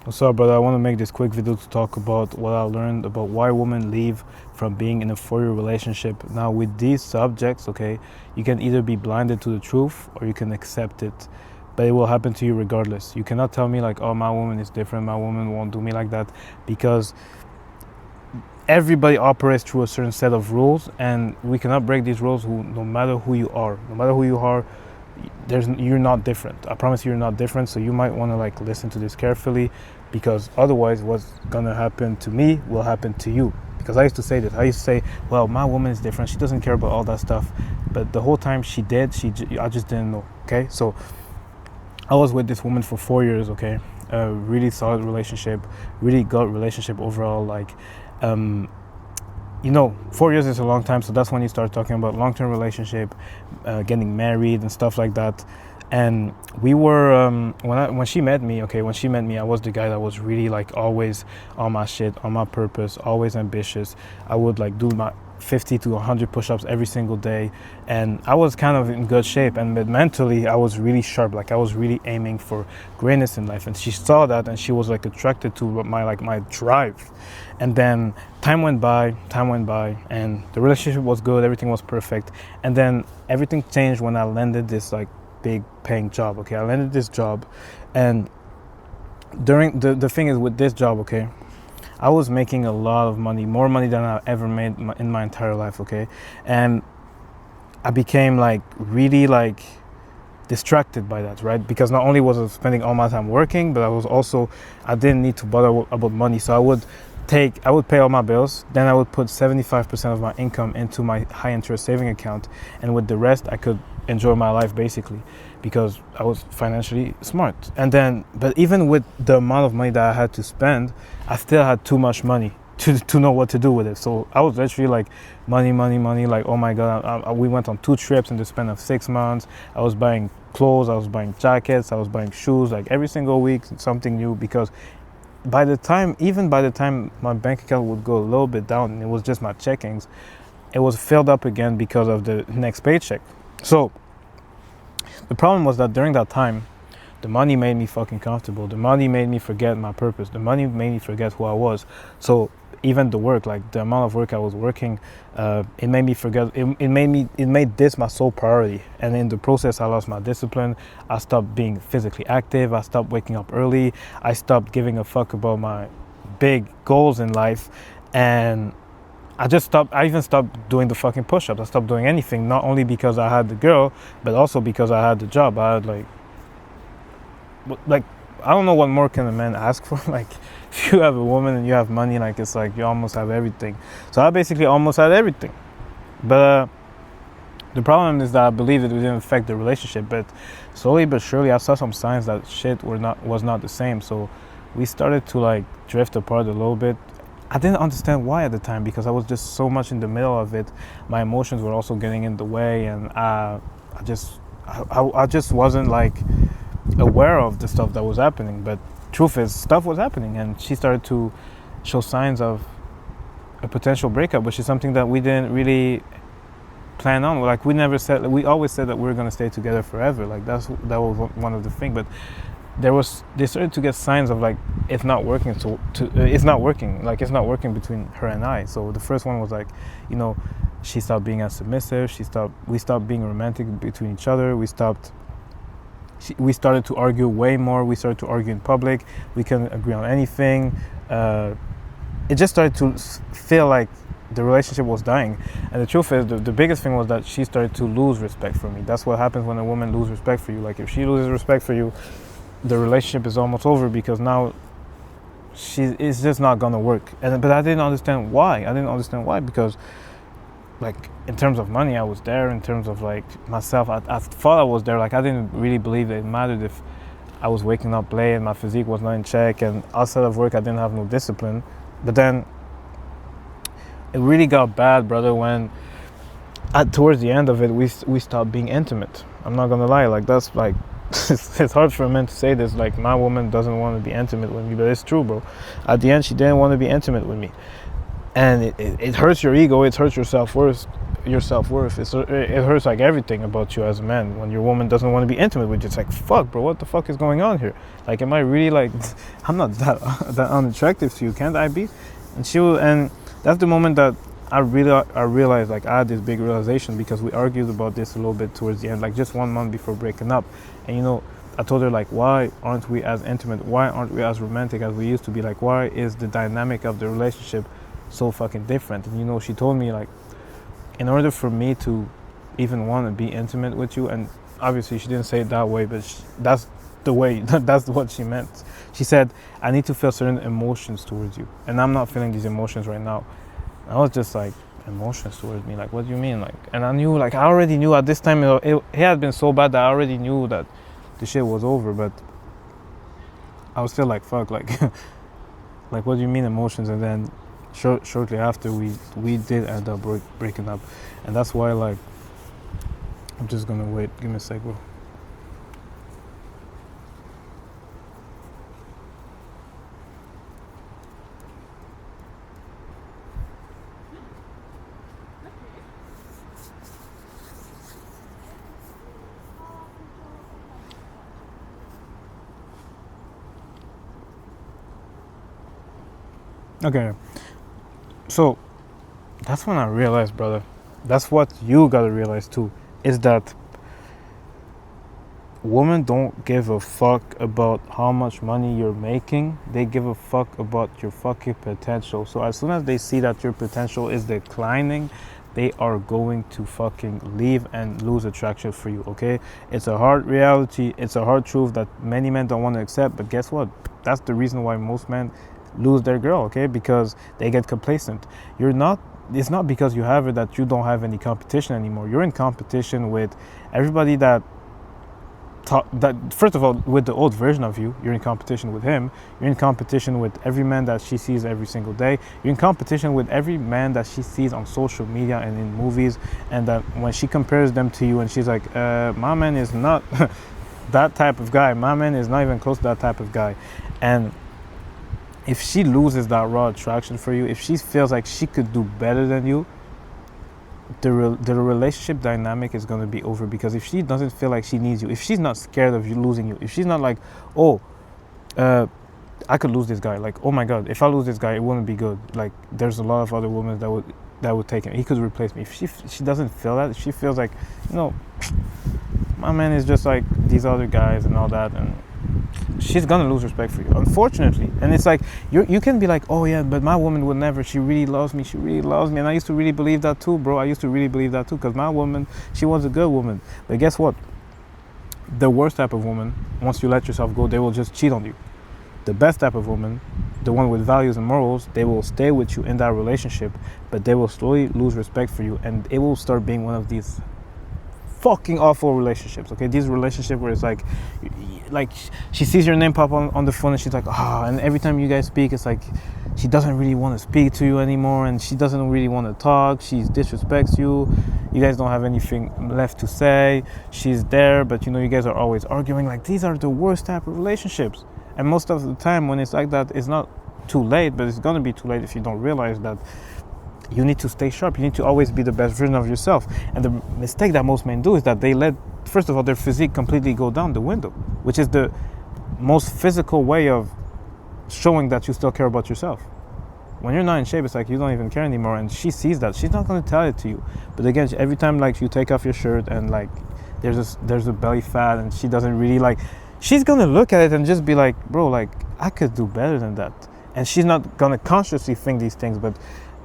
What's up, brother? I want to make this quick video to talk about what I learned about why women leave from being in a 4-year relationship. Now, with these subjects, okay, you can either be blinded to the truth or you can accept it, but it will happen to you regardless. You cannot tell me like, oh, my woman is different, my woman won't do me like that, because everybody operates through a certain set of rules, and we cannot break these rules no matter who you are. No matter who you are, you're not different. I promise you're not different. So you might want to like listen to this carefully, because otherwise what's gonna happen to me will happen to you. Because I used to say this. I used to say, well, my woman is different, she doesn't care about all that stuff, but the whole time she did. I just didn't know. Okay, so I was with this woman for 4 years. Okay, a really solid relationship, really good relationship overall. Like 4 years is a long time, so that's when you start talking about long-term relationship, getting married and stuff like that. And we were when she met me, I was the guy that was really like always on my shit, on my purpose, always ambitious. I would like do my 50 to 100 push-ups every single day, and I was kind of in good shape, and mentally I was really sharp. Like I was really aiming for greatness in life, and she saw that, and she was like attracted to my drive. And then time went by, and the relationship was good, everything was perfect. And then everything changed when I landed this like big paying job. Okay, I landed this job, and during the thing is with this job, okay, I was making a lot of money, more money than I ever made in my entire life. Okay, and I became like really like distracted by that, right? Because not only was I spending all my time working, but I didn't need to bother about money. So I would pay all my bills, then I would put 75% of my income into my high interest saving account, and with the rest I could enjoy my life basically, because I was financially smart. And then, but even with the amount of money that I had to spend, I still had too much money to know what to do with it. So I was literally like money, like, oh my god, we went on 2 trips in the span of 6 months. I was buying clothes, I was buying jackets, I was buying shoes, like every single week something new, because by the time my bank account would go a little bit down and it was just my checkings, it was filled up again because of the next paycheck. So the problem was that during that time, the money made me fucking comfortable. The money made me forget my purpose. The money made me forget who I was. So even the work, like the amount of work I was working, it made me forget. It made this my sole priority. And in the process, I lost my discipline. I stopped being physically active. I stopped waking up early. I stopped giving a fuck about my big goals in life. And I even stopped doing the fucking push-ups. I stopped doing anything, not only because I had the girl, but also because I had the job. I had like I don't know what more can a man ask for. Like, if you have a woman and you have money, like it's like you almost have everything. So I basically almost had everything. But the problem is that I believe it didn't affect the relationship. But slowly but surely, I saw some signs that shit was not the same. So we started to like drift apart a little bit. I didn't understand why at the time, because I was just so much in the middle of it. My emotions were also getting in the way, and I just wasn't like aware of the stuff that was happening. But truth is, stuff was happening, and she started to show signs of a potential breakup, which is something that we didn't really plan on. Like we always said that we were going to stay together forever. Like that was one of the things. But they started to get signs of like it's not working. It's not working between her and I. So the first one was like, she stopped being as submissive. We stopped being romantic between each other. We started to argue way more. We started to argue in public. We couldn't agree on anything. It just started to feel like the relationship was dying. And the truth is, the biggest thing was that she started to lose respect for me. That's what happens when a woman loses respect for you. Like if she loses respect for you, the relationship is almost over, because now it's just not gonna work. But I didn't understand why. Because like in terms of money, I was there. In terms of like myself, I thought I was there. Like I didn't really believe that it mattered if I was waking up late and my physique was not in check, and outside of work I didn't have no discipline. But then it really got bad, brother, when towards the end of it we stopped being intimate. I'm not gonna lie, like that's like it's hard for a man to say this, like my woman doesn't want to be intimate with me, but it's true, bro. At the end, she didn't want to be intimate with me, and it hurts your ego, it hurts your self-worth, your self-worth. It hurts like everything about you as a man when your woman doesn't want to be intimate with you. It's like, fuck, bro, what the fuck is going on here? Like, am I really like, I'm not that unattractive to you, can't I be? And that's the moment that I realized, like, I had this big realization, because we argued about this a little bit towards the end, like just 1 month before breaking up. And I told her, like, why aren't we as intimate? Why aren't we as romantic as we used to be? Like, why is the dynamic of the relationship so fucking different? And she told me, like, in order for me to even want to be intimate with you, and obviously she didn't say it that way, but that's the way, that's what she meant. She said, I need to feel certain emotions towards you, and I'm not feeling these emotions right now. I was just like, emotions towards me? Like, what do you mean? Like, and I knew, like, I already knew at this time, it had been so bad that I already knew that the shit was over, but I was still like, fuck, like, like, what do you mean emotions? And then shortly after, we did end up breaking up, and that's why, like, I'm just gonna wait. Give me a sec, bro. Okay, so that's when I realized, brother, that's what you gotta realize too, is that women don't give a fuck about how much money you're making. They give a fuck about your fucking potential. So as soon as they see that your potential is declining, they are going to fucking leave and lose attraction for you, okay? It's a hard reality, it's a hard truth that many men don't want to accept, but guess what? That's the reason why most men lose their girl, okay? Because they get complacent. It's not because you have it that you don't have any competition anymore. You're in competition with everybody that first of all, with the old version of you. You're in competition with him. You're in competition with every man that she sees every single day. You're in competition with every man that she sees on social media and in movies, and that when she compares them to you and she's like, my man is not that type of guy. My man is not even close to that type of guy. And if she loses that raw attraction for you, if she feels like she could do better than you, the relationship dynamic is going to be over. Because if she doesn't feel like she needs you, if she's not scared of you losing you, if she's not like, oh, I could lose this guy, like, oh my god, if I lose this guy, it wouldn't be good, like, there's a lot of other women that would take him, he could replace me. If she doesn't feel that, if she feels like, my man is just like these other guys and all that, and she's gonna lose respect for you, unfortunately. And it's like, you can be like, oh yeah, but my woman would never, she really loves me, and I used to really believe that too, bro. I used to really believe that too, because my woman, she was a good woman. But guess what? The worst type of woman, once you let yourself go, they will just cheat on you. The best type of woman, the one with values and morals, they will stay with you in that relationship, but they will slowly lose respect for you, and it will start being one of these fucking awful relationships, okay? These relationships where it's like she sees your name pop on the phone and she's like, and every time you guys speak, it's like she doesn't really want to speak to you anymore, and she doesn't really want to talk. She disrespects you. You guys don't have anything left to say. She's there, but you guys are always arguing. Like, these are the worst type of relationships. And most of the time when it's like that, it's not too late, but it's gonna be too late if you don't realize that you need to stay sharp. You need to always be the best version of yourself. And the mistake that most men do is that they let, first of all, their physique completely go down the window, which is the most physical way of showing that you still care about yourself. When you're not in shape, it's like you don't even care anymore, and she sees that. She's not going to tell it to you. But again, every time like you take off your shirt and like there's a belly fat and she doesn't really like, she's going to look at it and just be like, bro, like, I could do better than that. And she's not going to consciously think these things, but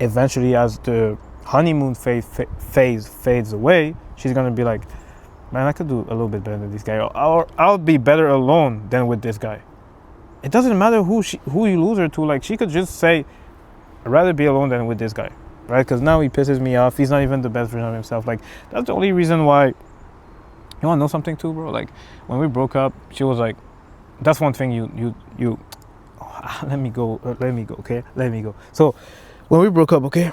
eventually, as the honeymoon phase fades away, she's gonna be like, man, I could do a little bit better than this guy, or I'll be better alone than with this guy. It doesn't matter who you lose her to. Like, she could just say, I'd rather be alone than with this guy, right? Because now he pisses me off. He's not even the best version of himself. Like, that's the only reason why. You wanna know something too, bro? Like, when we broke up, she was like, that's one thing you let me go, okay? Let me go. So, when we broke up, okay,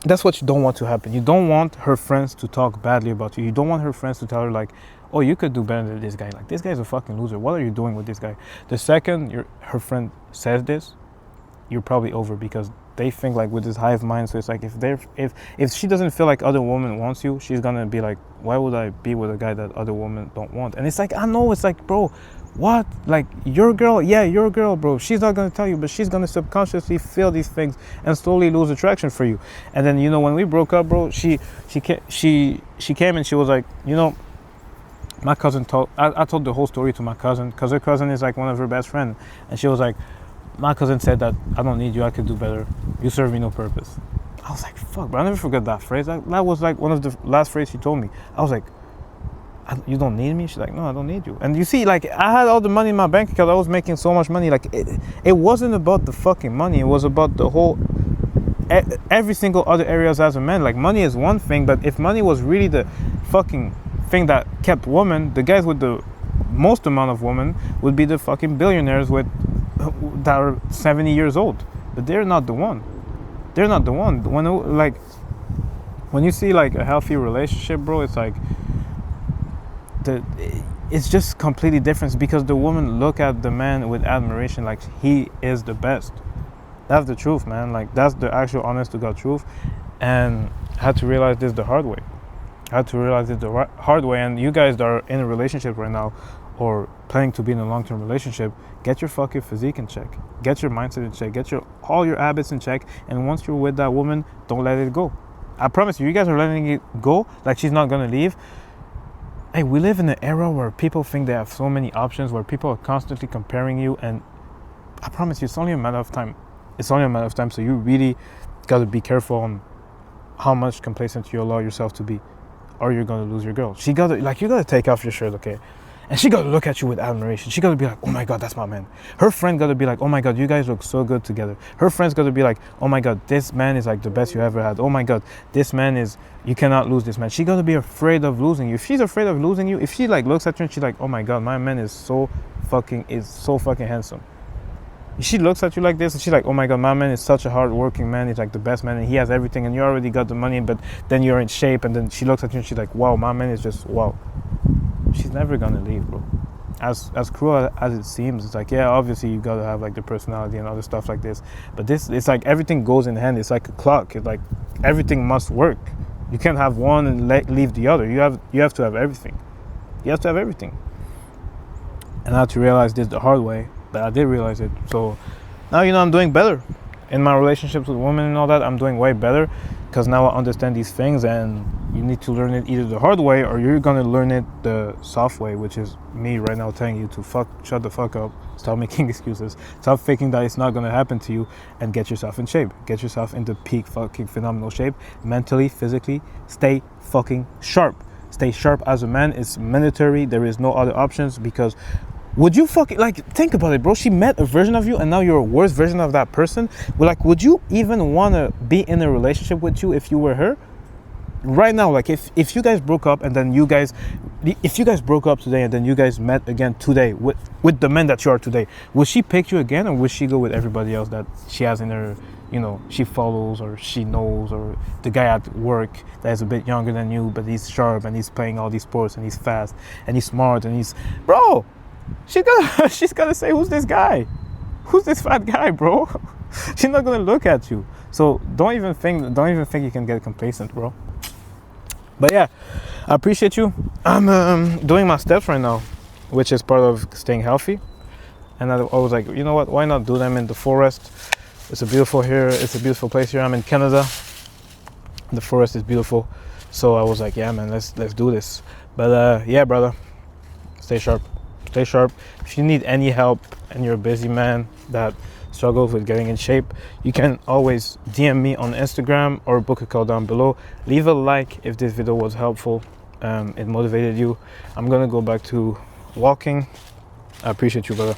that's what you don't want to happen. You don't want her friends to talk badly about you. You don't want her friends to tell her like, oh, you could do better than this guy. Like, this guy's a fucking loser. What are you doing with this guy? The second her friend says this, you're probably over, because they think like with this hive mind. So it's like if she doesn't feel like other woman wants you, she's gonna be like, why would I be with a guy that other women don't want? And it's like, I know, it's like, bro, what? Like, your girl, yeah, your girl, bro. She's not gonna tell you, but she's gonna subconsciously feel these things and slowly lose attraction for you. And then, you know, when we broke up, bro, she came and she was like, you know, my cousin I told the whole story to my cousin, because her cousin is like one of her best friends, and she was like, my cousin said that I don't need you, I could do better. You serve me no purpose. I was like, fuck, but I never forget that phrase. That was like one of the last phrases she told me. I was like, you don't need me? She's like, no, I don't need you. And you see, like, I had all the money in my bank account. I was making so much money. Like, it wasn't about the fucking money. It was about the whole, every single other areas as a man. Like, money is one thing, but if money was really the fucking thing that kept women, the guys with the most amount of women would be the fucking billionaires that are 70 years old. But they're not the one. They're not the one. When you see like a healthy relationship, bro, it's like it's just completely different, because the woman look at the man with admiration, like he is the best. That's the truth, man. Like, that's the actual honest to God truth. And I had to realize this the hard way. And you guys that are in a relationship right now, or planning to be in a long-term relationship, get your fucking physique in check, get your mindset in check, get all your habits in check. And once you're with that woman, don't let it go. I promise you guys are letting it go like she's not gonna leave. Hey, we live in an era where people think they have so many options, where people are constantly comparing you, and I promise you, it's only a matter of time. So you really gotta be careful on how much complacent you allow yourself to be, or you're gonna lose your girl. You gotta take off your shirt, okay? And she gotta look at you with admiration. She gotta be like, oh my God, that's my man. Her friend gotta be like, oh my God, you guys look so good together. Her friends gotta be like, oh my God, this man is like the best you ever had. Oh my God, this man is, you cannot lose this man. She gotta be afraid of losing you. If she's afraid of losing you, if she like looks at you and she's like, oh my God, my man is so fucking handsome. If she looks at you like this and she's like, oh my God, my man is such a hard-working man. He's like the best man and he has everything, and you already got the money, but then you're in shape, and then she looks at you and she's like, wow, my man is just wow. She's never gonna leave, bro. As cruel as it seems, it's like, yeah, obviously you gotta have like the personality and other stuff like this, but it's like everything goes in hand. It's like a clock. It's like everything must work. You can't have one and leave the other. You have to have everything. You have to have everything. And I had to realize this the hard way, but I did realize it. So now, you know, I'm doing better in my relationships with women and all that. I'm doing way better, because now I understand these things, and you need to learn it either the hard way, or you're gonna learn it the soft way, which is me right now telling you to shut the fuck up, stop making excuses, stop faking that it's not gonna happen to you, and get yourself in shape. Get yourself into peak fucking phenomenal shape, mentally, physically. Stay fucking sharp. Stay sharp as a man. It's mandatory. There is no other options, because would you fucking, like, think about it, bro. She met a version of you, and now you're a worse version of that person. Well, like, would you even want to be in a relationship with you if you were her? Right now, like, if you guys broke up, and then if you guys broke up today, and then you guys met again today with the men that you are today, would she pick you again, or would she go with everybody else that she has in her, you know, she follows, or she knows, or the guy at work that is a bit younger than you, but he's sharp, and he's playing all these sports, and he's fast, and he's smart, and he's, bro, she's gonna say, who's this guy? Who's this fat guy, bro? She's not gonna look at you. So don't even think you can get complacent, bro. But yeah, I appreciate you. I'm doing my steps right now, which is part of staying healthy. And I was like, you know what? Why not do them in the forest? It's beautiful here. It's a beautiful place here. I'm in Canada. The forest is beautiful. So I was like, yeah, man, let's do this. But yeah, brother, stay sharp. Stay sharp. If you need any help and you're a busy man that struggles with getting in shape, you can always DM me on Instagram or book a call down below. Leave a like if this video was helpful. It motivated you. I'm gonna go back to walking. I appreciate you, brother.